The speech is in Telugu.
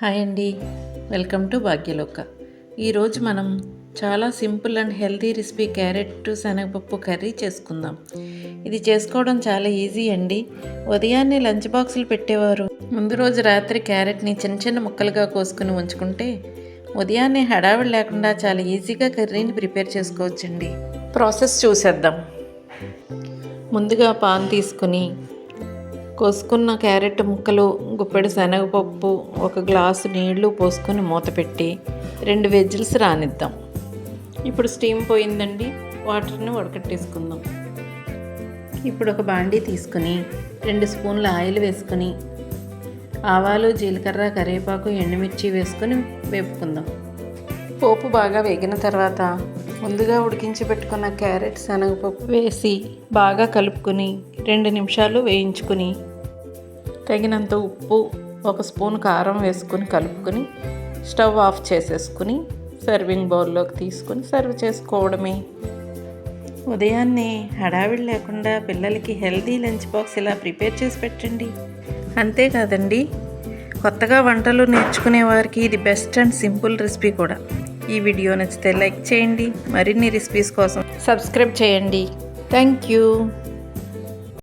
హాయ్ అండి, వెల్కమ్ టు భాగ్యలోక. ఈరోజు మనం చాలా simple and healthy recipe carrot శనగపప్పు కర్రీ చేసుకుందాం. ఇది చేసుకోవడం చాలా ఈజీ అండి. ఉదయాన్నే లంచ్ బాక్సులు పెట్టేవారు ముందు రోజు రాత్రి క్యారెట్ని చిన్న చిన్న ముక్కలుగా కోసుకుని ఉంచుకుంటే ఉదయాన్నే హడావిడి లేకుండా చాలా ఈజీగా కర్రీని ప్రిపేర్ చేసుకోవచ్చండి. ప్రాసెస్ చూసేద్దాం. ముందుగా పాన్ తీసుకుని కోసుకున్న క్యారెట్ ముక్కలు, గుప్పెడు శనగపప్పు, ఒక గ్లాసు నీళ్లు పోసుకొని మూత పెట్టి 2 విజిల్స్ రానిద్దాం. ఇప్పుడు స్టీమ్ పోయిందండి, వాటర్ని వడకట్టేసుకుందాం. ఇప్పుడు ఒక బాండీ తీసుకుని 2 స్పూన్ల ఆయిల్ వేసుకొని ఆవాలు, జీలకర్ర, కరివేపాకు, ఎండుమిర్చి వేసుకొని వేపుకుందాం. పోపు బాగా వేగిన తర్వాత ముందుగా ఉడికించి పెట్టుకున్న క్యారెట్, శనగపప్పు వేసి బాగా కలుపుకొని 2 నిమిషాలు వేయించుకుని తగినంత ఉప్పు, 1 స్పూన్ కారం వేసుకుని కలుపుకొని స్టవ్ ఆఫ్ చేసేసుకుని సర్వింగ్ బౌల్లోకి తీసుకొని సర్వ్ చేసుకోవడమే. ఉదయాన్నే హడావిడి లేకుండా పిల్లలకి హెల్తీ లంచ్ బాక్స్ ఇలా ప్రిపేర్ చేసి పెట్టండి. అంతేకాదండి, కొత్తగా వంటలు నేర్చుకునే వారికి ఇది బెస్ట్ అండ్ సింపుల్ రెసిపీ కూడా. ఈ వీడియో నచ్చితే లైక్ చేయండి. మరిన్ని రెసిపీస్ కోసం సబ్స్క్రైబ్ చేయండి. Thank you.